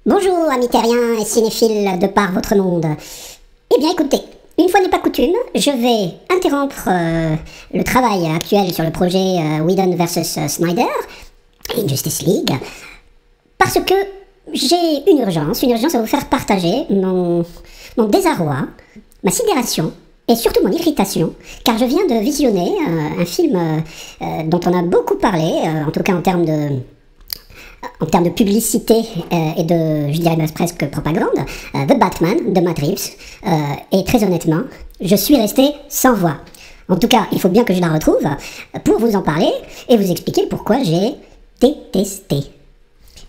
Bonjour amis terriens et cinéphiles de par votre monde. Eh bien écoutez, une fois n'est pas coutume, je vais interrompre le travail actuel sur le projet Whedon vs Snyder, Justice League, parce que j'ai une urgence à vous faire partager mon désarroi, ma sidération et surtout mon irritation, car je viens de visionner un film dont on a beaucoup parlé, en tout cas en termes de publicité et de, je dirais même presque propagande, The Batman de Matt Reeves. Et très honnêtement, je suis resté sans voix. En tout cas, il faut bien que je la retrouve pour vous en parler et vous expliquer pourquoi j'ai détesté.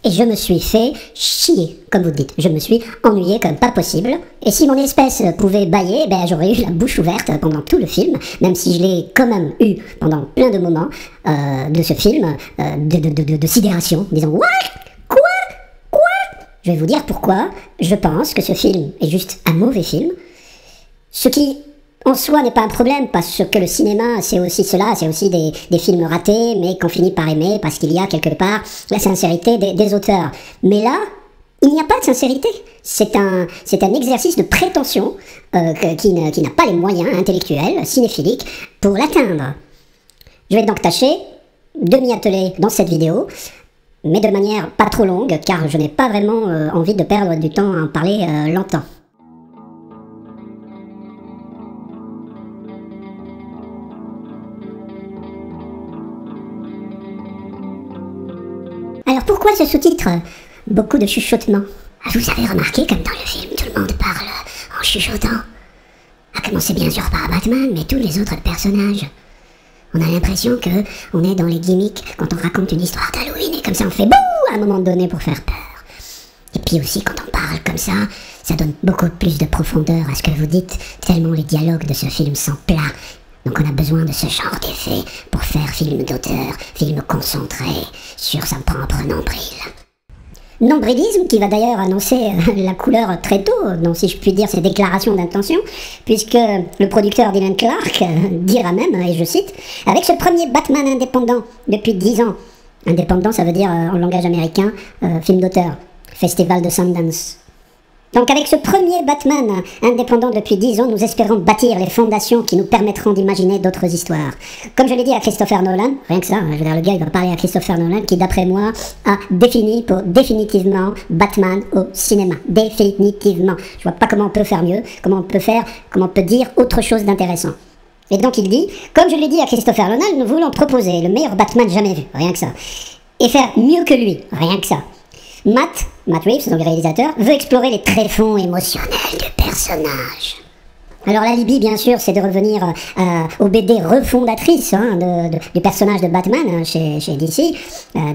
Et je me suis fait chier, comme vous dites. Je me suis ennuyé comme pas possible. Et si mon espèce pouvait bâiller, ben j'aurais eu la bouche ouverte pendant tout le film, même si je l'ai quand même eu pendant plein de moments de ce film de sidération, disant « What ? Quoi ? » Je vais vous dire pourquoi je pense que ce film est juste un mauvais film. Ce qui, en soi, n'est pas un problème, parce que le cinéma, c'est aussi cela, c'est aussi des films ratés, mais qu'on finit par aimer, parce qu'il y a quelque part la sincérité des auteurs. Mais là, il n'y a pas de sincérité. C'est un exercice de prétention qui n'a pas les moyens intellectuels, cinéphiliques, pour l'atteindre. Je vais donc tâcher de m'y atteler dans cette vidéo, mais de manière pas trop longue, car je n'ai pas vraiment envie de perdre du temps à en parler longtemps. Alors pourquoi ce sous-titre? Beaucoup de chuchotements. Vous avez remarqué comme dans le film, tout le monde parle en chuchotant. À commencer bien sûr par Batman, mais tous les autres personnages. On a l'impression que on est dans les gimmicks quand on raconte une histoire d'Halloween et comme ça on fait bouh à un moment donné pour faire peur. Et puis aussi quand on parle comme ça donne beaucoup plus de profondeur à ce que vous dites, tellement les dialogues de ce film sont plats. Donc on a besoin de ce genre d'effet pour faire film d'auteur, film concentré sur sa propre nombril. Nombrilisme qui va d'ailleurs annoncer la couleur très tôt, donc si je puis dire ses déclarations d'intention, puisque le producteur Dylan Clark dira même, et je cite, « Avec ce premier Batman indépendant depuis 10 ans », indépendant ça veut dire en langage américain, film d'auteur, Festival de Sundance. Donc avec ce premier Batman indépendant depuis 10 ans, nous espérons bâtir les fondations qui nous permettront d'imaginer d'autres histoires. Comme je l'ai dit à Christopher Nolan, rien que ça, je veux dire, le gars il va parler à Christopher Nolan qui d'après moi a défini pour définitivement Batman au cinéma. Définitivement. Je vois pas comment on peut faire mieux, comment on peut dire autre chose d'intéressant. Et donc il dit, comme je l'ai dit à Christopher Nolan, nous voulons proposer le meilleur Batman jamais vu, rien que ça. Et faire mieux que lui, rien que ça. Matt Reeves, donc le réalisateur, veut explorer les tréfonds émotionnels du personnage. Alors la Libye, bien sûr, c'est de revenir aux BD refondatrices du personnage de Batman chez DC.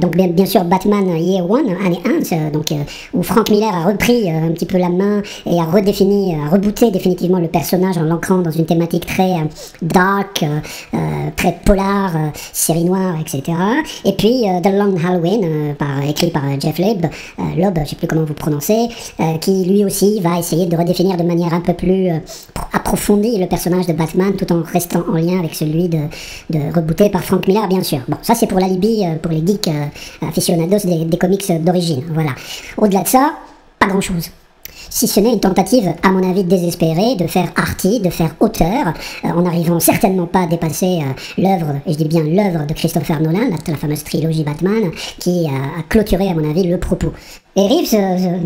Donc bien sûr Batman Year One, année 1, donc, où Frank Miller a repris un petit peu la main et a rebooté définitivement le personnage en l'ancrant dans une thématique très dark, très polar, série noire, etc. Et puis The Long Halloween, écrit par Jeff Loeb, je sais plus comment vous prononcez, qui lui aussi va essayer de redéfinir de manière un peu plus approfondi le personnage de Batman tout en restant en lien avec celui de rebooté par Frank Miller, bien sûr. Bon, ça c'est pour l'alibi, pour les geeks aficionados des comics d'origine, voilà. Au-delà de ça, pas grand-chose. Si ce n'est une tentative, à mon avis, désespérée de faire arty, de faire auteur, en n'arrivant certainement pas à dépasser l'œuvre, et je dis bien l'œuvre de Christopher Nolan, la fameuse trilogie Batman, qui a clôturé, à mon avis, le propos. Et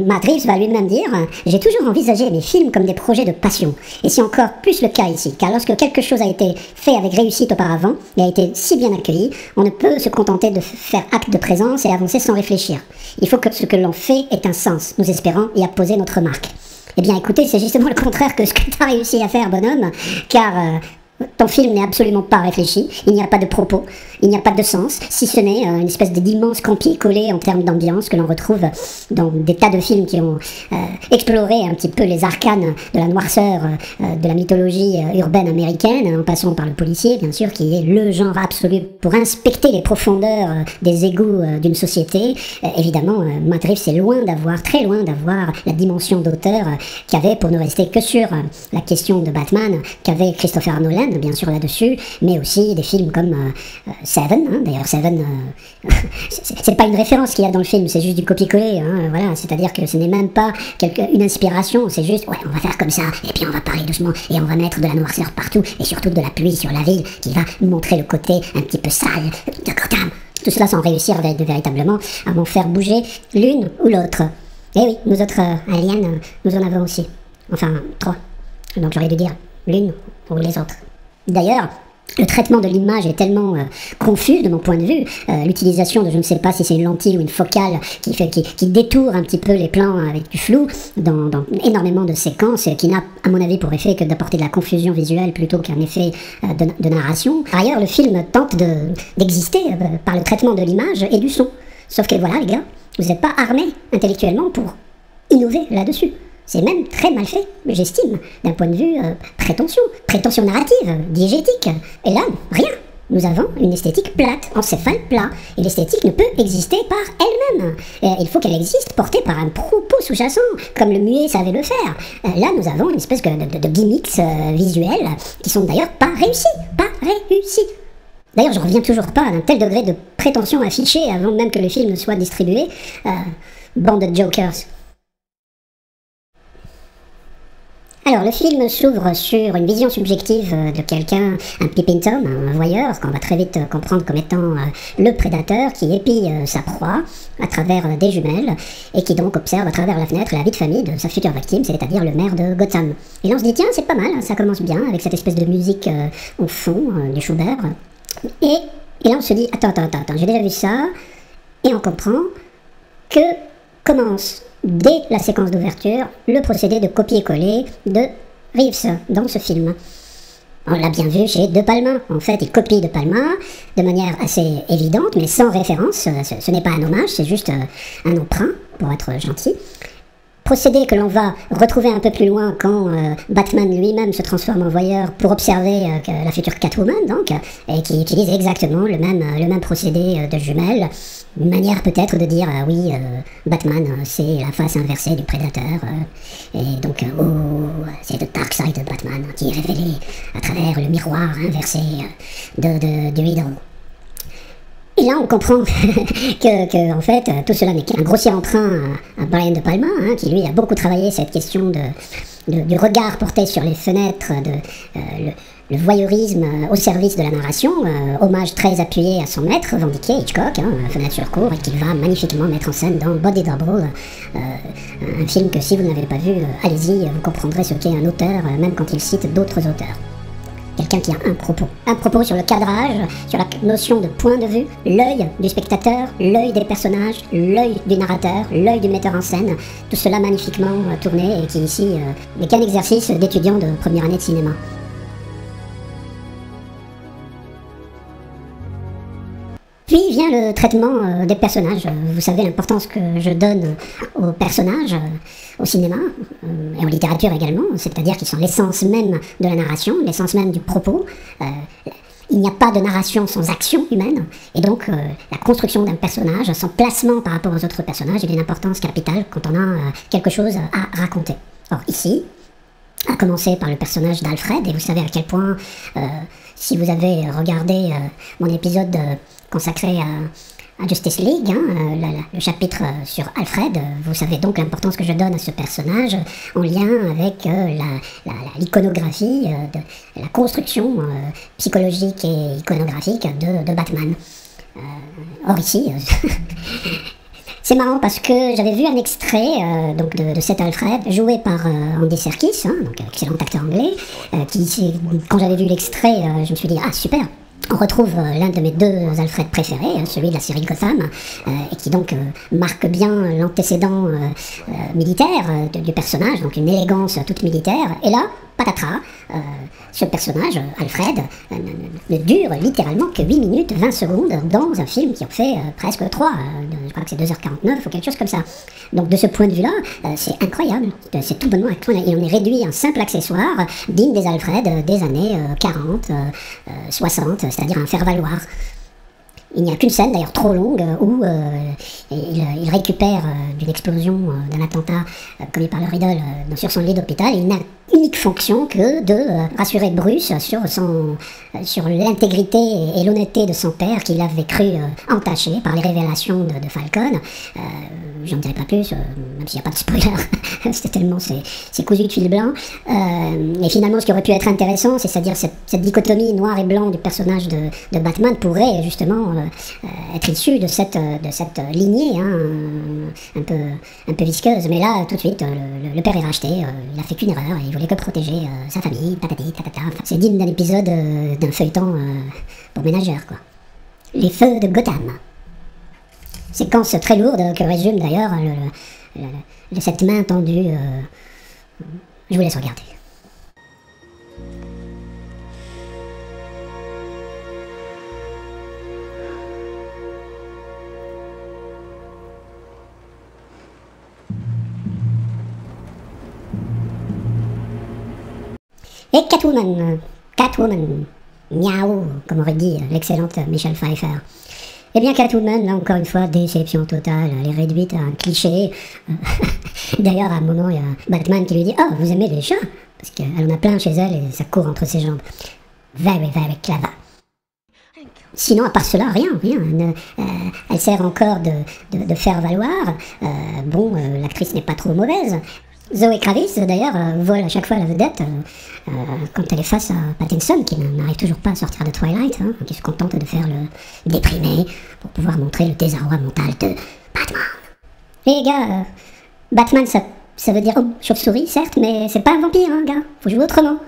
Matt Reeves va lui-même dire « J'ai toujours envisagé mes films comme des projets de passion. Et c'est encore plus le cas ici, car lorsque quelque chose a été fait avec réussite auparavant, et a été si bien accueilli, on ne peut se contenter de faire acte de présence et avancer sans réfléchir. Il faut que ce que l'on fait ait un sens. Nous espérons y apposer notre marque. » Eh bien écoutez, c'est justement le contraire que ce que tu as réussi à faire, bonhomme, car ton film n'est absolument pas réfléchi, il n'y a pas de propos, il n'y a pas de sens, si ce n'est une espèce d'immense copier-coller en termes d'ambiance que l'on retrouve dans des tas de films qui ont exploré un petit peu les arcanes de la noirceur de la mythologie urbaine américaine, en passant par le policier, bien sûr, qui est le genre absolu pour inspecter les profondeurs des égouts d'une société. Évidemment, Matt Reeves est très loin d'avoir la dimension d'auteur qu'avait, pour ne rester que sur la question de Batman, qu'avait Christopher Nolan, Nolan, bien sûr, là-dessus, mais aussi des films comme Seven, hein. D'ailleurs, Seven, c'est pas une référence qu'il y a dans le film, c'est juste du copier-coller, hein, voilà, c'est-à-dire que ce n'est même pas une inspiration, c'est juste, ouais, on va faire comme ça, et puis on va parler doucement, et on va mettre de la noirceur partout, et surtout de la pluie sur la ville, qui va montrer le côté un petit peu sale de Gotham. Tout cela sans réussir véritablement à m'en faire bouger l'une ou l'autre. Eh oui, nous autres aliens, nous en avons aussi. Enfin, 3. Donc j'aurais dû dire l'une ou les autres. D'ailleurs, le traitement de l'image est tellement confus de mon point de vue, l'utilisation de je ne sais pas si c'est une lentille ou une focale qui détourne un petit peu les plans avec du flou dans énormément de séquences qui n'a à mon avis pour effet que d'apporter de la confusion visuelle plutôt qu'un effet de narration. Par ailleurs, le film tente d'exister par le traitement de l'image et du son. Sauf que voilà les gars, vous n'êtes pas armés intellectuellement pour innover là-dessus. C'est même très mal fait, j'estime, d'un point de vue prétention narrative, diégétique. Et là, rien. Nous avons une esthétique plate, encéphale plat, et l'esthétique ne peut exister par elle-même. Il faut qu'elle existe portée par un propos sous-jacent, comme le muet savait le faire. Là, nous avons une espèce de gimmicks visuels qui sont d'ailleurs pas réussis. D'ailleurs, je reviens toujours pas à un tel degré de prétention affichée avant même que le film ne soit distribué. Bande de jokers. Alors, le film s'ouvre sur une vision subjective de quelqu'un, un peeping Tom, un voyeur, qu'on va très vite comprendre comme étant le prédateur qui épie sa proie à travers des jumelles et qui donc observe à travers la fenêtre la vie de famille de sa future victime, c'est-à-dire le maire de Gotham. Et là, on se dit, tiens, c'est pas mal, ça commence bien avec cette espèce de musique au fond du Schubert. Et là, on se dit, attends, j'ai déjà vu ça, et on comprend que commence dès la séquence d'ouverture, le procédé de copier-coller de Reeves dans ce film. On l'a bien vu chez De Palma. En fait, il copie De Palma de manière assez évidente, mais sans référence. Ce n'est pas un hommage, c'est juste un emprunt, pour être gentil. Procédé que l'on va retrouver un peu plus loin quand Batman lui-même se transforme en voyeur pour observer la future Catwoman, donc, et qui utilise exactement le même procédé de jumelles. Une manière peut-être de dire, oui, Batman, c'est la face inversée du prédateur, et donc, c'est le Dark Side de Batman qui est révélé à travers le miroir inversé du rideau. Et là, on comprend que en fait, tout cela n'est qu'un grossier emprunt à Brian De Palma, hein, qui lui a beaucoup travaillé cette question du regard porté sur les fenêtres, le voyeurisme au service de la narration, hommage très appuyé à son maître, revendiqué Hitchcock, hein, Fenêtre sur cour, et qu'il va magnifiquement mettre en scène dans Body Double, un film que si vous n'avez pas vu, allez-y, vous comprendrez ce qu'est un auteur, même quand il cite d'autres auteurs. Quelqu'un qui a un propos sur le cadrage, sur la notion de point de vue, l'œil du spectateur, l'œil des personnages, l'œil du narrateur, l'œil du metteur en scène, tout cela magnifiquement tourné et qui ici n'est qu'un exercice d'étudiant de première année de cinéma. Puis vient le traitement des personnages. Vous savez l'importance que je donne aux personnages au cinéma et en littérature également, c'est-à-dire qu'ils sont l'essence même de la narration, l'essence même du propos. Il n'y a pas de narration sans action humaine, et donc la construction d'un personnage, son placement par rapport aux autres personnages est d'une importance capitale quand on a quelque chose à raconter. Or ici, à commencer par le personnage d'Alfred, et vous savez à quel point, si vous avez regardé mon épisode consacré à Justice League, hein, le chapitre sur Alfred, vous savez donc l'importance que je donne à ce personnage en lien avec l'iconographie, la construction psychologique et iconographique de Batman. Or ici, c'est marrant parce que j'avais vu un extrait donc de cet Alfred joué par Andy Serkis, hein, donc excellent acteur anglais, quand j'avais vu l'extrait, je me suis dit « Ah super !» On retrouve l'un de mes deux Alfred préférés, celui de la série Gotham, et qui donc marque bien l'antécédent militaire du personnage, donc une élégance toute militaire. Et là, patatras, ce personnage, Alfred, ne dure littéralement que 8 minutes 20 secondes dans un film qui en fait presque 3, je crois que c'est 2h49 ou quelque chose comme ça. Donc de ce point de vue-là, c'est incroyable, c'est tout bonnement incroyable. Et on est réduit à un simple accessoire digne des Alfred des années 40, 60, c'est-à-dire un faire-valoir. Il n'y a qu'une scène, d'ailleurs trop longue, où il récupère d'une explosion, d'un attentat commis par le Riddle sur son lit d'hôpital, et il n'a unique fonction que de rassurer Bruce sur l'intégrité et l'honnêteté de son père qu'il avait cru entaché par les révélations de Falcon. J'en dirai pas plus, même s'il n'y a pas de spoiler, c'est tellement c'est cousu de fil blanc. Et finalement, ce qui aurait pu être intéressant, c'est-à-dire cette dichotomie noir et blanc du personnage de Batman pourrait justement être issue de cette lignée un peu visqueuse. Mais là, tout de suite, le père est racheté, il a fait qu'une erreur, et il voulait que protéger sa famille, patati, tatata. Enfin, c'est digne d'un épisode d'un feuilleton pour ménageurs, quoi. Les feux de Gotham. Séquence très lourde que résume d'ailleurs cette main tendue. Je vous laisse regarder. Et Catwoman, miaou, comme aurait dit l'excellente Michelle Pfeiffer. Eh bien, Catwoman, là encore une fois, déception totale, elle est réduite à un cliché. D'ailleurs, à un moment, il y a Batman qui lui dit « Oh, vous aimez les chats ?» Parce qu'elle en a plein chez elle et ça court entre ses jambes. Very, very clever. Sinon, à part cela, rien. Elle sert encore de faire valoir. L'actrice n'est pas trop mauvaise. Zoé Kravitz, d'ailleurs, vole à chaque fois la vedette quand elle est face à Pattinson, qui n'arrive toujours pas à sortir de Twilight, qui se contente de faire le déprimé pour pouvoir montrer le désarroi mental de Batman. Et les gars, Batman, ça veut dire chauve-souris, certes, mais c'est pas un vampire, gars. Faut jouer autrement.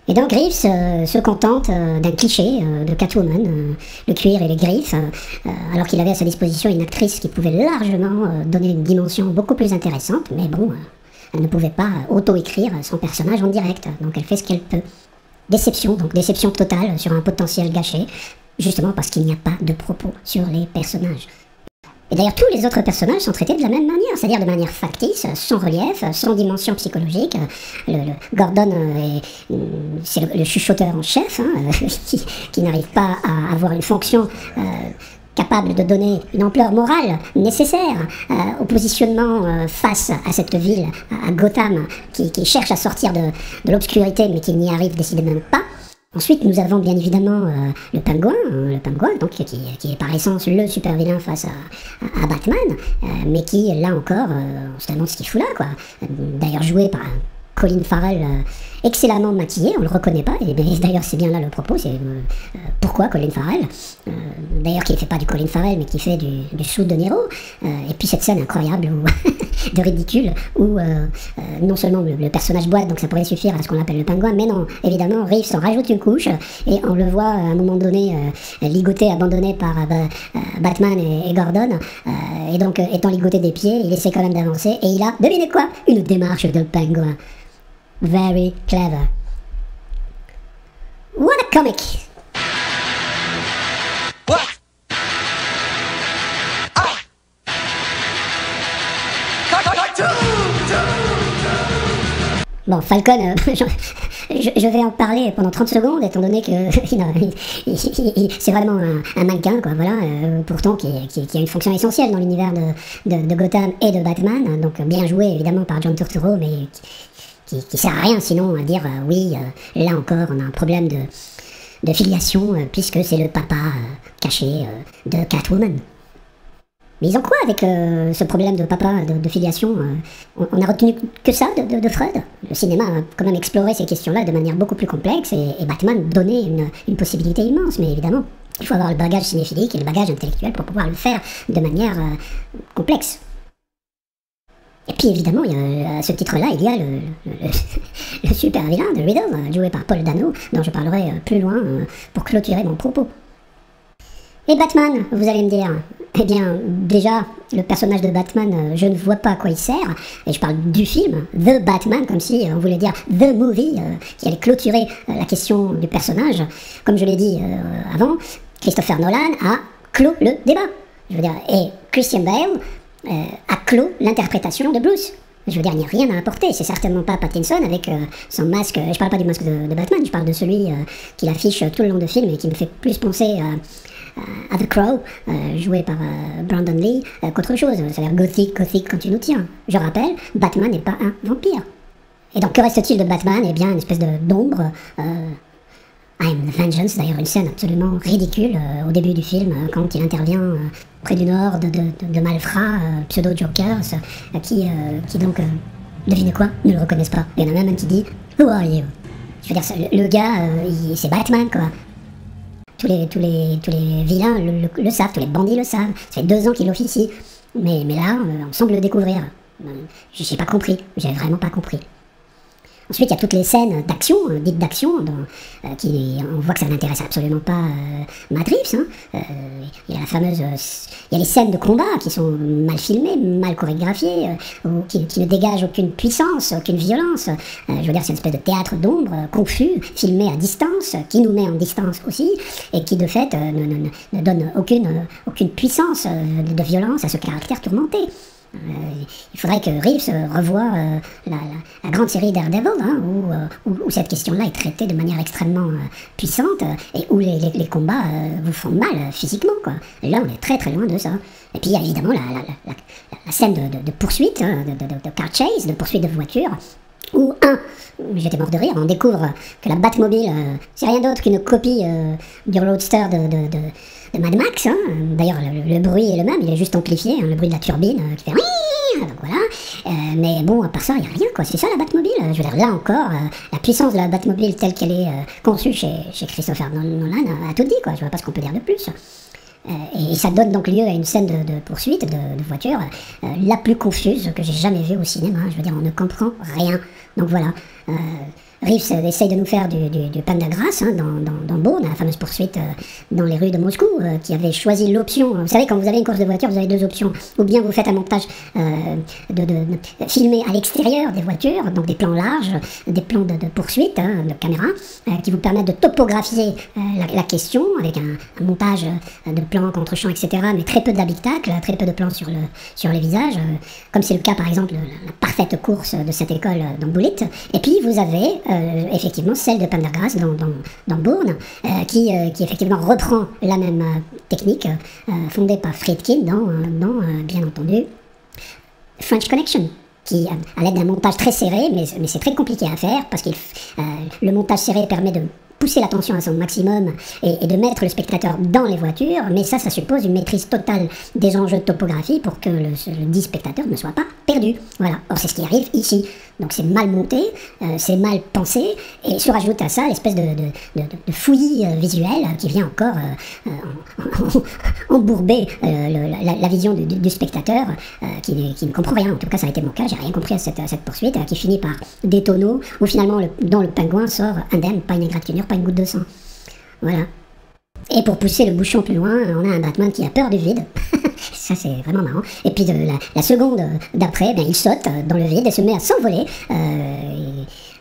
Et donc Reeves se contente d'un cliché de Catwoman, le cuir et les griffes, alors qu'il avait à sa disposition une actrice qui pouvait largement donner une dimension beaucoup plus intéressante, mais bon, elle ne pouvait pas auto-écrire son personnage en direct, donc elle fait ce qu'elle peut. Déception totale sur un potentiel gâché, justement parce qu'il n'y a pas de propos sur les personnages. Et d'ailleurs, tous les autres personnages sont traités de la même manière, c'est-à-dire de manière factice, sans relief, sans dimension psychologique. Gordon, c'est le chuchoteur en chef, qui n'arrive pas à avoir une fonction capable de donner une ampleur morale nécessaire au positionnement face à cette ville, à Gotham, qui cherche à sortir de l'obscurité, mais qui n'y arrive décidément pas. Ensuite, nous avons bien évidemment le pingouin, donc, qui est par essence le super vilain face à Batman, mais qui, là encore, on se demande ce qu'il fout là, quoi. D'ailleurs joué par Colin Farrell, excellemment maquillé, on le reconnaît pas, et d'ailleurs c'est bien là le propos, c'est pourquoi Colin Farrell, d'ailleurs qui ne fait pas du Colin Farrell, mais qui fait du sous de Niro, et puis cette scène incroyable de ridicule, où non seulement le personnage boite, donc ça pourrait suffire à ce qu'on appelle le pingouin, mais non, évidemment, Reeves en rajoute une couche, et on le voit à un moment donné ligoté, abandonné par Batman et Gordon, et donc étant ligoté des pieds, il essaie quand même d'avancer, et il a, devinez quoi, une démarche de pingouin. Very clever. What a comic! What? Bon, Falcon, je vais en parler pendant 30 secondes, étant donné que c'est vraiment un mannequin, quoi, voilà, pourtant qui a une fonction essentielle dans l'univers de Gotham et de Batman, donc bien joué évidemment par John Turturro, mais qui sert à rien sinon à dire là encore on a un problème de filiation puisque c'est le papa caché de Catwoman. Mais ils ont quoi avec ce problème de papa, de filiation on a retenu que ça de Freud. Le cinéma a quand même exploré ces questions-là de manière beaucoup plus complexe et Batman donnait une possibilité immense, mais évidemment il faut avoir le bagage cinéphilique et le bagage intellectuel pour pouvoir le faire de manière complexe. Et puis évidemment, à ce titre-là, il y a le super vilain de Riddle, joué par Paul Dano, dont je parlerai plus loin pour clôturer mon propos. Et Batman, vous allez me dire, eh bien, déjà, le personnage de Batman, je ne vois pas à quoi il sert, et je parle du film, The Batman, comme si on voulait dire The Movie, qui allait clôturer la question du personnage. Comme je l'ai dit avant, Christopher Nolan a clos le débat. Je veux dire, et Christian Bale a clos l'interprétation de Bruce. Je veux dire, il n'y a rien à apporter. C'est certainement pas Pattinson avec son masque. Je parle pas du masque de Batman, je parle de celui qu'il affiche tout le long du film et qui me fait plus penser à The Crow, joué par Brandon Lee, qu'autre chose. Ça a l'air gothique quand tu nous tiens. Je rappelle, Batman n'est pas un vampire. Et donc, que reste-t-il de Batman? Eh bien, une espèce d'ombre. I am the Vengeance, d'ailleurs une scène absolument ridicule au début du film, quand il intervient près d'une horde de malfrats, pseudo-jokers, qui donc, devinez quoi, ne le reconnaissent pas. Il y en a même un qui dit « Who are you ?» Je veux dire, le gars, c'est Batman, quoi. Tous les vilains le savent, tous les bandits le savent. Ça fait 2 ans qu'il officie. Mais là, on semble le découvrir. J'ai pas compris, j'ai vraiment pas compris. Ensuite, il y a toutes les scènes d'action, dites d'action, on voit que ça n'intéresse absolument pas Matt Reeves. Il y a il y a les scènes de combat qui sont mal filmées, mal chorégraphiées, qui ne dégagent aucune puissance, aucune violence. Je veux dire, c'est une espèce de théâtre d'ombre, confus, filmé à distance, qui nous met en distance aussi, et qui de fait ne donne aucune puissance de violence à ce caractère tourmenté. Il faudrait que Reeves revoie la grande série Daredevil, où cette question-là est traitée de manière extrêmement puissante et où les combats vous font mal physiquement, quoi. Et là, on est très très loin de ça. Et puis il y a évidemment la scène de poursuite, de car chase, de poursuite de voiture, où j'étais mort de rire, on découvre que la Batmobile, c'est rien d'autre qu'une copie du Roadster de Mad Max. D'ailleurs, le bruit est le même, il est juste amplifié, le bruit de la turbine qui fait oui, donc voilà. Mais bon, à part ça, il n'y a rien, quoi. C'est ça la Batmobile. Je veux dire, là encore, la puissance de la Batmobile telle qu'elle est conçue chez Christopher Nolan a tout dit, quoi. Je vois pas ce qu'on peut dire de plus. Et ça donne donc lieu à une scène de poursuite de voiture la plus confuse que j'ai jamais vue au cinéma. Je veux dire, on ne comprend rien. Donc voilà. Reeves essaye de nous faire du pain de grâce dans Bourne, la fameuse poursuite dans les rues de Moscou, qui avait choisi l'option. Vous savez, quand vous avez une course de voiture, vous avez 2 options. Ou bien vous faites un montage filmé à l'extérieur des voitures, donc des plans larges, des plans de poursuite, de caméra, qui vous permettent de topographier la question avec un montage de plans contre-champs, etc., mais très peu d'habitacles, très peu de plans sur les visages, comme c'est le cas par exemple de la parfaite course de cette école dans Bullet. Et puis vous avez effectivement celle de Pendergrass dans Bourne, qui effectivement reprend la même technique fondée par Friedkin dans bien entendu French Connection, qui à l'aide d'un montage très serré, mais c'est très compliqué à faire parce que le montage serré permet de pousser l'attention à son maximum et de mettre le spectateur dans les voitures, mais ça suppose une maîtrise totale des enjeux de topographie pour que le dit spectateur ne soit pas perdu. Voilà. Or, c'est ce qui arrive ici. Donc, c'est mal monté, c'est mal pensé, et se rajoute à ça l'espèce de fouillis visuel qui vient encore embourber la vision du spectateur qui ne comprend rien. En tout cas, ça a été mon cas, j'ai rien compris à cette poursuite qui finit par des tonneaux où finalement dont le pingouin sort indemne, pas une égratignure, pas une goutte de sang. Voilà. Et pour pousser le bouchon plus loin, on a un Batman qui a peur du vide. Ça, c'est vraiment marrant. Et puis la seconde d'après, il saute dans le vide et se met à s'envoler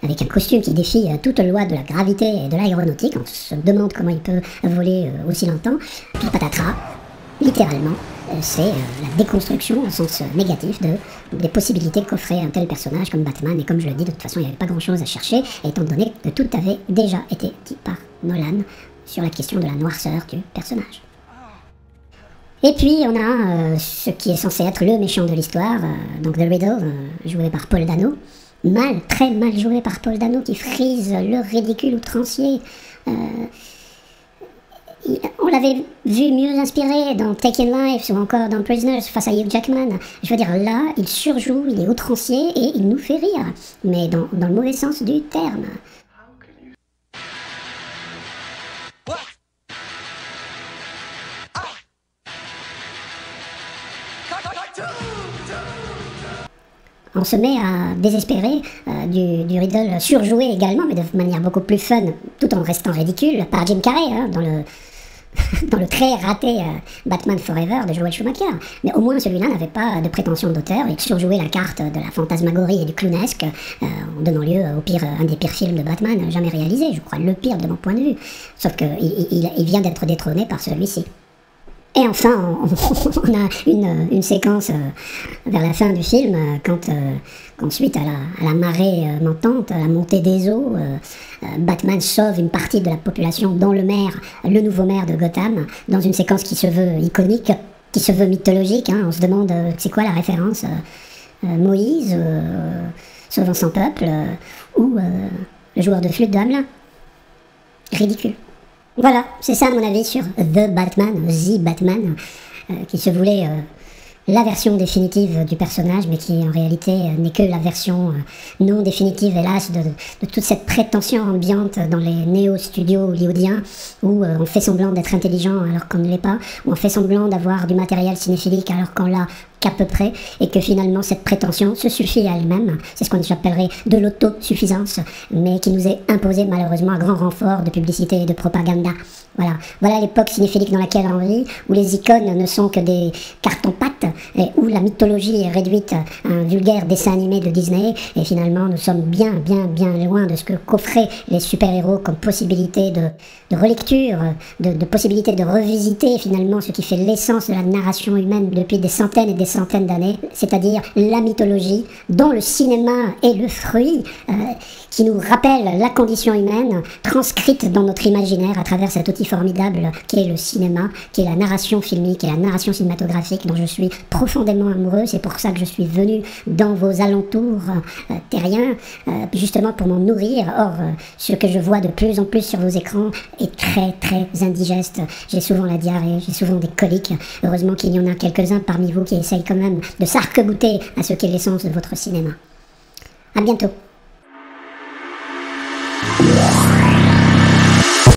avec un costume qui défie toute loi de la gravité et de l'aéronautique. On se demande comment il peut voler aussi longtemps. Puis patatras, littéralement, c'est la déconstruction au sens négatif des possibilités qu'offrait un tel personnage comme Batman. Et comme je le dis, de toute façon, il n'y avait pas grand-chose à chercher, étant donné que tout avait déjà été dit par Nolan sur la question de la noirceur du personnage. Et puis on a ce qui est censé être le méchant de l'histoire, donc The Riddle, joué par Paul Dano, très mal joué par Paul Dano, qui frise le ridicule outrancier. On l'avait vu mieux inspiré dans Taken Lives ou encore dans Prisoners face à Hugh Jackman. Je veux dire, là, il surjoue, il est outrancier et il nous fait rire, mais dans le mauvais sens du terme. On se met à désespérer du Riddle surjoué également, mais de manière beaucoup plus fun, tout en restant ridicule, par Jim Carrey, dans le très raté Batman Forever de Joel Schumacher. Mais au moins celui-là n'avait pas de prétention d'auteur, il surjouait la carte de la fantasmagorie et du clownesque, en donnant lieu un des pires films de Batman jamais réalisé, je crois le pire de mon point de vue. Sauf qu'il vient d'être détrôné par celui-ci. Et enfin, on a une séquence vers la fin du film, quand suite à la marée montante, à la montée des eaux, Batman sauve une partie de la population, dont le maire, le nouveau maire de Gotham, dans une séquence qui se veut iconique, qui se veut mythologique. Hein. On se demande c'est quoi la référence, Moïse, sauvant son peuple, ou le joueur de flûte de Hamelin. Ridicule. Voilà, c'est ça mon avis sur The Batman, qui se voulait la version définitive du personnage, mais qui en réalité n'est que la version non définitive, hélas, de toute cette prétention ambiante dans les néo-studios hollywoodiens, où on fait semblant d'être intelligent alors qu'on ne l'est pas, où on fait semblant d'avoir du matériel cinéphilique alors qu'on l'a qu'à peu près, et que finalement cette prétention se suffit à elle-même. C'est ce qu'on appellerait de l'autosuffisance, mais qui nous est imposée malheureusement à grand renfort de publicité et de propagande. Voilà l'époque cinéphilique dans laquelle on vit, où les icônes ne sont que des cartons-pâtes, et où la mythologie est réduite à un vulgaire dessin animé de Disney, et finalement nous sommes bien loin de ce que qu'offraient les super-héros comme possibilité de relecture, de possibilité de revisiter finalement ce qui fait l'essence de la narration humaine depuis des centaines et des centaines d'années, c'est-à-dire la mythologie, dont le cinéma est le fruit, qui nous rappelle la condition humaine, transcrite dans notre imaginaire à travers cet outil formidable qui est le cinéma, qui est la narration filmique et la narration cinématographique dont je suis profondément amoureux. C'est pour ça que je suis venu dans vos alentours terriens, justement pour m'en nourrir. Or, ce que je vois de plus en plus sur vos écrans est très indigeste. J'ai souvent la diarrhée, j'ai souvent des coliques. Heureusement qu'il y en a quelques-uns parmi vous qui essayent quand même de s'arc-bouter à ce qu'est l'essence de votre cinéma. À bientôt.